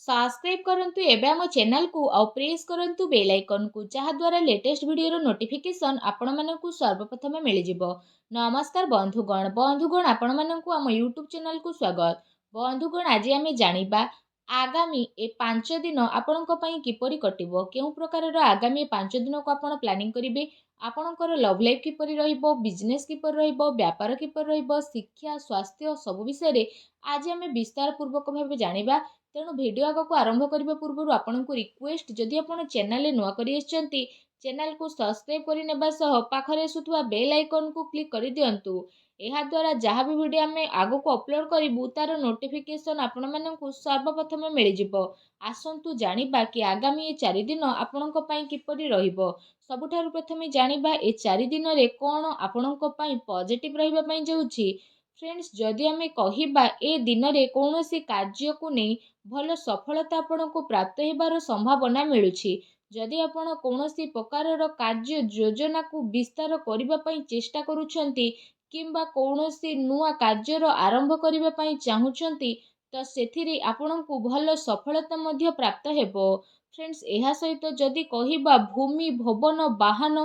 Subscribe करंतु एबे हम चैनल को और प्रेस करंतु बेल आइकन को जहा द्वारा लेटेस्ट वीडियो नोटिफिकेशन आपण मानकु सर्वप्रथम मिल जिवो। नमस्कार बंधुगण आपण मानकु हम यूट्यूब चैनल को स्वागत। बंधुगण आज आम जानिबा आगामी ए 5 दिन आपणक पई किपरि कटिबो, केउ प्रकारर आगामी 5 दिन को आपण प्लानिंग करिवे, आपणकर लव लाइफ किपरि रहिबो, बिजनेस किपरि रहिबो, व्यापार किपरि रहिबो, शिक्षा स्वास्थ्य सब विषय रे आज आम विस्तार पूर्वक भाबे जानिबा। तेणु भिडियो आग को आरंभ करने पूर्व आपन को रिक्वेस्ट, जदि आप चैनल नुआ करी चैनल को सब्सक्राइब करने सह पाखरे आसुवा बेल आइकन को क्लिक कर दिंतु। यह द्वारा जहाँ भी वीडियो आम आग को अपलोड करूँ तार नोटिफिकेशन आपण मानक सर्वप्रथम मिल जिवो। आसंतु जानिबा कि आगामी 4 दिन आपणक पई किपरि रहिबो। सबुठारु प्रथमे जानिबा ए 4 दिन रे कोन आपणक पई पॉजिटिव रहिबा पई जाउछि। फ्रेंड्स, जदि आम कहिबा ए दिन रे कोनोसी कार्य को नहीं भल सफलता आपको प्राप्त होबार संभावना मिलुछि। जदि आपण कौनसी प्रकारर कार्य योजना को विस्तार करने पई चेष्टा करूछंती किंबा कौनसी नुआ कार्यर आरंभ करने पई चाहुछंती तो सेथिरे आपनको भल सफलता मध्य प्राप्त हेबो। फ्रेंड्स, एहा सहित जदि कहिबा भूमि भवन वाहन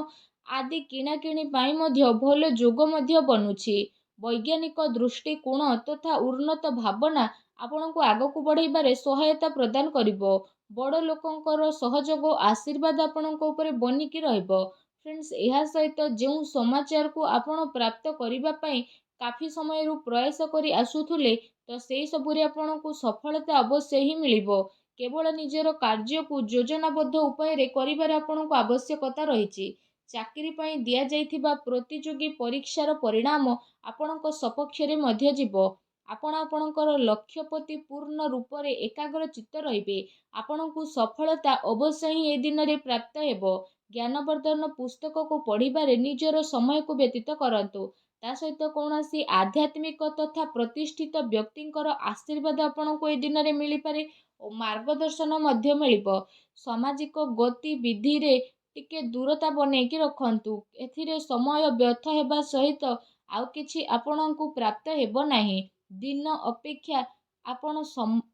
आदि किणाकिणी पाई मध्य भल जोग मध्य बनुछि। वैज्ञानिक दृष्टिकोण तथा उन्नत भावना आपनको आगको बढ़ाइबारे सहायता प्रदान करिबो। बड़ लोकंकर सहयोग आशीर्वाद आपणक उपरे बनिकी रहइबो। फ्रेंड्स, एहा सहित जो समाचार को आपण प्राप्त करिबा पई काफी समय रु प्रयास करी आसुथुले तो सेही सबुरे आपणको सफलता अवश्य ही मिलिबो। केवल निजर कार्य को योजनाबद्ध उपाय रे करिबार आपणको आवश्यकता रहिछि। चाकरी पई दिया जाइथिबा प्रतियोगी परीक्षार परिणाम आपणको सपक्ष रे मध्य जीवो। आपण आपणकर लक्ष्य प्रति पूर्ण रूप से एकाग्र चित्त रहिबे। आपणको सफलता अवश्य ही ए दिन रे प्राप्त हेबो। ज्ञानवर्धन पुस्तक को पढ़िबारे निजर समय को व्यतीत करंतु। ता सहित कौनसी आध्यात्मिक तथा प्रतिष्ठित व्यक्तिंकर आशीर्वाद आपणको ए दिन रे मिली पारे और मार्गदर्शन मध्य मिलिबो। सामाजिक गतिविधि रे टिके दूरता बनेकी रखंतु। एथिरे समय व्यर्थ हेबा सहित आउ किछि आपणको प्राप्त हेबो नाही। दिन अपेक्षा आपण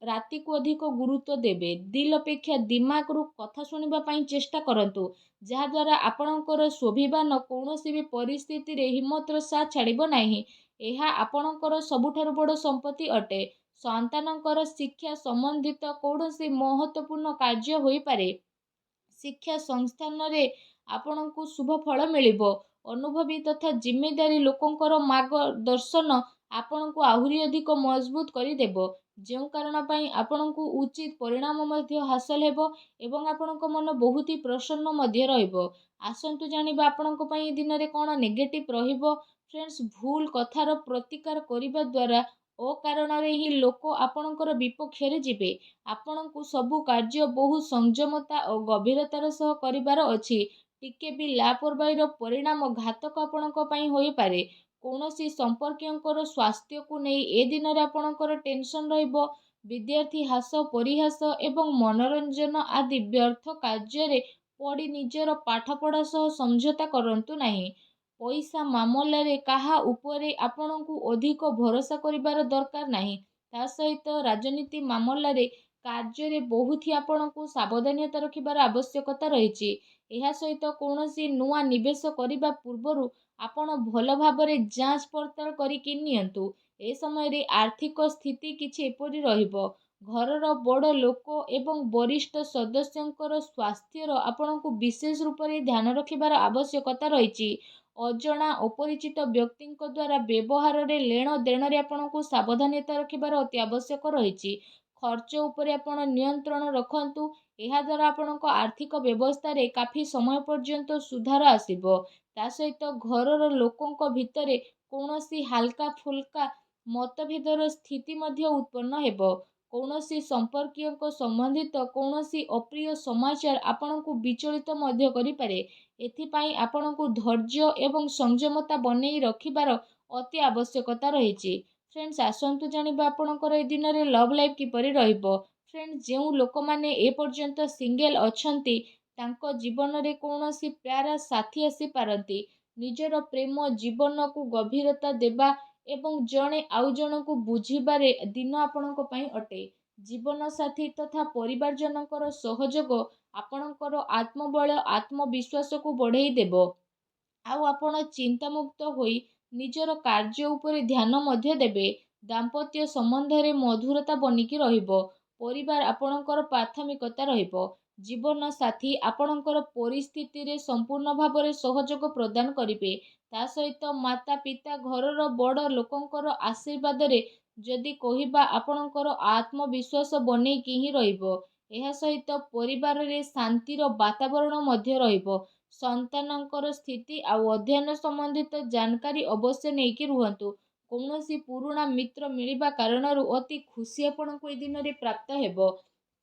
राति को अधिक गुरुत्व देबे। दिल अपेक्षा दिमाग रु कथा सुनिबा पई चेष्टा करंतु, जहा द्वारा आपणकर स्वाभिमान कौनसी भी परिस्थिति रे हिम्मतर साथ छाड़िबो नाही। एहा आपणकर सबुठारु बड़ संपत्ति अटे। संतानकर शिक्षा संबंधित कौनसी महत्वपूर्ण कार्य होई पारे। शिक्षा संस्थान रे आपणको शुभ फल मिलिबो। अनुभवी तथा जिम्मेदारी लोकंकर मार्गदर्शन आपणको आहुरी अधिक मजबूत करी देबो। जो कारण पई आपणको उचित परिणाम मध्य हासिल हेबो एवं आपणको मन बहुत ही प्रसन्न मध्य रहइबो। आसंतु जानिबा आपणको पई दिन रे कोन नेगेटिव रहिबो। फ्रेंड्स, भूल कथार प्रतिकार करिबा द्वारा ओ कारण रे ही लोक आपणकर विपक्ष रे जिबे। आपणको सबु कार्य बहु संयमता और गंभीरतार सह करिबार अछि। टिके भी लापरवाहीर परिणाम घातक आपणको पई होई पारे। कौनसी संपर्कियों स्वास्थ्य को नहीं ए दिन रे आपणकर टेंशन रहिबो। विद्यार्थी हास परिहास एवं मनोरंजन आदि व्यर्थ कार्य रे पड़ी निजर पाठपढ़ा सह समझौता करंतु नहीं। पैसा मामला रे काहा उपरे आपणको अधिक भरोसा करिबार दरकार नहीं। ता सहित राजनीति मामला रे कार्य रे बहुत ही आपणको सावधानता रखिबार आवश्यकता रहिछि। एहा सहित कौनसी नुआ निवेश करिबा पूर्वरु आपण भल भाबरे जांच पड़ताल करिकि नियंतु। ए समय रे आर्थिक स्थिति किछि एपरि रहिबो। घरर बड़ लोक एवं वरिष्ठ सदस्यंकर स्वास्थ्यर आपणको विशेष रूप से ध्यान रखिबार आवश्यकता रहिछि। अजणा अपरिचित व्यक्तिंक द्वारा व्यवहार रे लेण देण रे आपणको सावधानता रखिबार अति आवश्यक रहिछि। खर्च उपरे आपण नियंत्रण रखंतु। एहा द्वारा आपणको आर्थिक व्यवस्था रे काफी समय पर्यंत सुधार आसीबो। ता सहित घरर लोकंक भितरे कौनसी हल्का फुल्का मतभेदर स्थिति मध्य उत्पन्न हेबो। कौनसी संपर्कियों संबंधित कौनसी अप्रिय समाचार आपणको विचलित मध्य करि पारे। एथिपाई आपणको धैर्य एवं संयमता बनेई रखिबार अति आवश्यकता रहिछि। फ्रेंड्स, आसंतु जानिबा आपणकर ए दिन रे लव लाइफ किपरि रहिबो। फ्रेंड्स, जो लोक माने ए पर्यंत सिंगल अछंती तांको जीवन रे कौनसी प्यारा साथी आसी पारंती। निजर प्रेम जीवन को गभीरता देबा एवं जड़े आउ जन को बुझीबारे दिन आपणको पई अटे। ଜୀବନସାଥୀ ତଥା ପରିବାରଜନଙ୍କର ସହଯୋଗ ଆପଣଙ୍କର ଆତ୍ମବଳ ଆତ୍ମବିଶ୍ୱାସକୁ ବଢ଼େଇ ଦେବ। ଆଉ ଆପଣ ଚିନ୍ତାମୁକ୍ତ ହୋଇ ନିଜର କାର୍ଯ୍ୟ ଉପରେ ଧ୍ୟାନ ମଧ୍ୟ ଦେବେ। ଦାମ୍ପତ୍ୟ ସମ୍ବନ୍ଧରେ ମଧୁରତା ବନିକି ରହିବ। ପରିବାର ଆପଣଙ୍କର ପ୍ରାଥମିକତା ରହିବ। ଜୀବନ ସାଥୀ ଆପଣଙ୍କର ପରିସ୍ଥିତିରେ ସମ୍ପୂର୍ଣ୍ଣ ଭାବରେ ସହଯୋଗ ପ୍ରଦାନ କରିବେ। ତା ସହିତ ମାତା ପିତା ଘରର ବଡ଼ ଲୋକଙ୍କର ଆଶୀର୍ବାଦରେ ଯଦି କହିବା ଆପଣଙ୍କର ଆତ୍ମବିଶ୍ୱାସ ବନେଇକି ହିଁ ରହିବ। ଏହା ସହିତ ପରିବାରରେ ଶାନ୍ତିର ବାତାବରଣ ମଧ୍ୟ ରହିବ। ସନ୍ତାନଙ୍କର ସ୍ଥିତି ଆଉ ଅଧ୍ୟୟନ ସମ୍ବନ୍ଧିତ ଜାନକାରୀ ଅବଶ୍ୟ ନେଇକି ରୁହନ୍ତୁ। କୌଣସି ପୁରୁଣା ମିତ୍ର ମିଳିବା କାରଣରୁ ଅତି ଖୁସି ଆପଣଙ୍କୁ ଏ ଦିନରେ ପ୍ରାପ୍ତ ହେବ।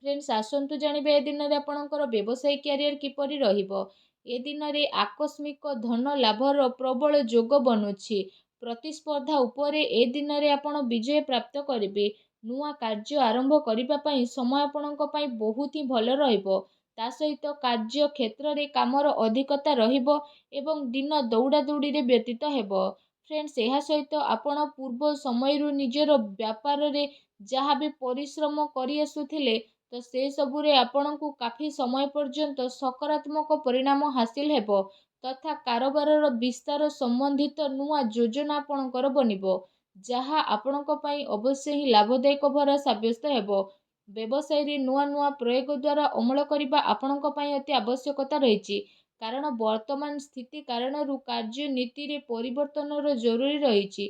ଫ୍ରେଣ୍ଡସ୍, ଆସନ୍ତୁ ଜାଣିବା ଏ ଦିନରେ ଆପଣଙ୍କର ବ୍ୟବସାୟିକ କ୍ୟାରିୟର କିପରି ରହିବ। ଏ ଦିନରେ ଆକସ୍ମିକ ଧନ ଲାଭର ପ୍ରବଳ ଯୋଗ ବନୁଛି। ପ୍ରତିସ୍ପର୍ଦ୍ଧା ଉପରେ ଏ ଦିନରେ ଆପଣ ବିଜୟ ପ୍ରାପ୍ତ କରିବେ। ନୂଆ କାର୍ଯ୍ୟ ଆରମ୍ଭ କରିବା ପାଇଁ ସମୟ ଆପଣଙ୍କ ପାଇଁ ବହୁତ ହିଁ ଭଲ ରହିବ। ତା ସହିତ କାର୍ଯ୍ୟ କ୍ଷେତ୍ରରେ କାମର ଅଧିକତା ରହିବ ଏବଂ ଦିନ ଦୌଡ଼ାଦୌଡ଼ିରେ ବ୍ୟତୀତ ହେବ। ଫ୍ରେଣ୍ଡସ୍, ଏହା ସହିତ ଆପଣ ପୂର୍ବ ସମୟରୁ ନିଜର ବ୍ୟାପାରରେ ଯାହା ବି ପରିଶ୍ରମ କରି ଆସୁଥିଲେ ତ ସେସବୁରେ ଆପଣଙ୍କୁ କାଫି ସମୟ ପର୍ଯ୍ୟନ୍ତ ସକାରାତ୍ମକ ପରିଣାମ ହାସିଲ ହେବ ତଥା କାରବାରର ବିସ୍ତାର ସମ୍ବନ୍ଧିତ ନୂଆ ଯୋଜନା ଆପଣଙ୍କର ବନିବ, ଯାହା ଆପଣଙ୍କ ପାଇଁ ଅବଶ୍ୟ ହିଁ ଲାଭଦାୟକ ଭରା ସାବ୍ୟସ୍ତ ହେବ। ବ୍ୟବସାୟରେ ନୂଆ ନୂଆ ପ୍ରୟୋଗ ଦ୍ୱାରା ଅମଳ କରିବା ଆପଣଙ୍କ ପାଇଁ ଅତି ଆବଶ୍ୟକତା ରହିଛି, କାରଣ ବର୍ତ୍ତମାନ ସ୍ଥିତି କାରଣରୁ କାର୍ଯ୍ୟନୀତିରେ ପରିବର୍ତ୍ତନର ଜରୁରୀ ରହିଛି।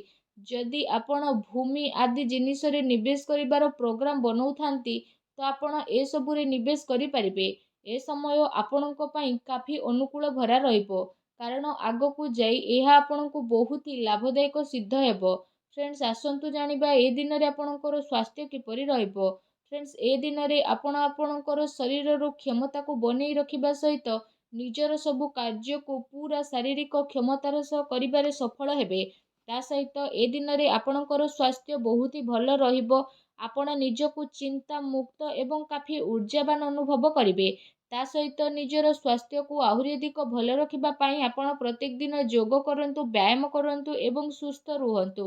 ଯଦି ଆପଣ ଭୂମି ଆଦି ଜିନିଷରେ ନିବେଶ କରିବାର ପ୍ରୋଗ୍ରାମ ବନଉଥାନ୍ତି ତ ଆପଣ ଏସବୁରେ ନିବେଶ କରିପାରିବେ। ଏ ସମୟ ଆପଣଙ୍କ ପାଇଁ କାଫି ଅନୁକୂଳ ଭରା ରହିବ, କାରଣ ଆଗକୁ ଯାଇ ଏହା ଆପଣଙ୍କୁ ବହୁତ ହି ଲାଭଦାୟକ ସିଦ୍ଧ ହେବ। ଫ୍ରେଣ୍ଡସ୍, ଆସନ୍ତୁ ଜାଣିବା ଏ ଦିନରେ ଆପଣଙ୍କର ସ୍ୱାସ୍ଥ୍ୟ କିପରି ରହିବ। ଫ୍ରେଣ୍ଡସ୍, ଏ ଦିନରେ ଆପଣ ଆପଣଙ୍କର ଶରୀରର କ୍ଷମତାକୁ ବନେଇ ରଖିବା ସହିତ ନିଜର ସବୁ କାର୍ଯ୍ୟକୁ ପୁରା ଶାରୀରିକ କ୍ଷମତାର ସହ କରିବାରେ ସଫଳ ହେବେ। ତା ସହିତ ଏ ଦିନରେ ଆପଣଙ୍କର ସ୍ୱାସ୍ଥ୍ୟ ବହୁତ ହି ଭଲ ରହିବ। ଆପଣ ନିଜକୁ ଚିନ୍ତା ମୁକ୍ତ ଏବଂ କାଫି ଊର୍ଜାବାନ ଅନୁଭବ କରିବେ। ତା ସହିତ ନିଜର ସ୍ୱାସ୍ଥ୍ୟକୁ ଆହୁରି ଅଧିକ ଭଲ ରଖିବା ପାଇଁ ଆପଣ ପ୍ରତ୍ୟେକ ଦିନ ଯୋଗ କରନ୍ତୁ, ବ୍ୟାୟାମ କରନ୍ତୁ ଏବଂ ସୁସ୍ଥ ରୁହନ୍ତୁ।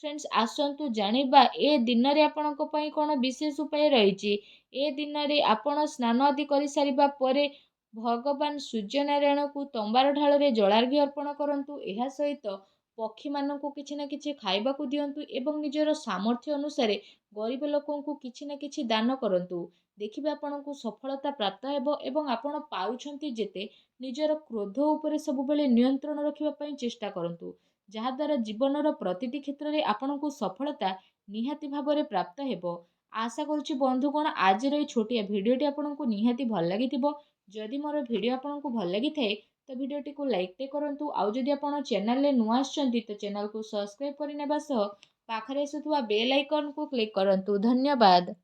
ଫ୍ରେଣ୍ଡସ୍, ଆସନ୍ତୁ ଜାଣିବା ଏ ଦିନରେ ଆପଣଙ୍କ ପାଇଁ କ'ଣ ବିଶେଷ ଉପାୟ ରହିଛି। ଏ ଦିନରେ ଆପଣ ସ୍ନାନ ଆଦି କରିସାରିବା ପରେ ଭଗବାନ ସୂର୍ଯ୍ୟନାରାୟଣଙ୍କୁ ତମ୍ବାର ଢାଳରେ ଜଳାର୍ଘ୍ୟ ଅର୍ପଣ କରନ୍ତୁ। ଏହା ସହିତ ପକ୍ଷୀମାନଙ୍କୁ କିଛି ନା କିଛି ଖାଇବାକୁ ଦିଅନ୍ତୁ ଏବଂ ନିଜର ସାମର୍ଥ୍ୟ ଅନୁସାରେ ଗରିବ ଲୋକଙ୍କୁ କିଛି ନା କିଛି ଦାନ କରନ୍ତୁ। ଦେଖିବେ ଆପଣଙ୍କୁ ସଫଳତା ପ୍ରାପ୍ତ ହେବ ଏବଂ ଆପଣ ପାରୁଛନ୍ତି ଯେତେ ନିଜର କ୍ରୋଧ ଉପରେ ସବୁବେଳେ ନିୟନ୍ତ୍ରଣ ରଖିବା ପାଇଁ ଚେଷ୍ଟା କରନ୍ତୁ, ଯାହାଦ୍ୱାରା ଜୀବନର ପ୍ରତିଟି କ୍ଷେତ୍ରରେ ଆପଣଙ୍କୁ ସଫଳତା ନିହାତି ଭାବରେ ପ୍ରାପ୍ତ ହେବ। ଆଶା କରୁଛି ବନ୍ଧୁଗଣ ଆଜିର ଏହି ଛୋଟିଆ ଭିଡ଼ିଓଟି ଆପଣଙ୍କୁ ନିହାତି ଭଲ ଲାଗିଥିବ। ଯଦି ମୋର ଭିଡ଼ିଓ ଆପଣଙ୍କୁ ଭଲ ଲାଗିଥାଏ ତ ଭିଡ଼ିଓଟିକୁ ଲାଇକ୍ଟେ କରନ୍ତୁ। ଆଉ ଯଦି ଆପଣ ଚ୍ୟାନେଲରେ ନୂଆ ଆସିଛନ୍ତି ତ ଚ୍ୟାନେଲକୁ ସବସ୍କ୍ରାଇବ୍ କରିନେବା ସହ ପାଖରେ ଆସୁଥିବା ବେଲ୍ ଆଇକନ୍କୁ କ୍ଲିକ୍ କରନ୍ତୁ। ଧନ୍ୟବାଦ।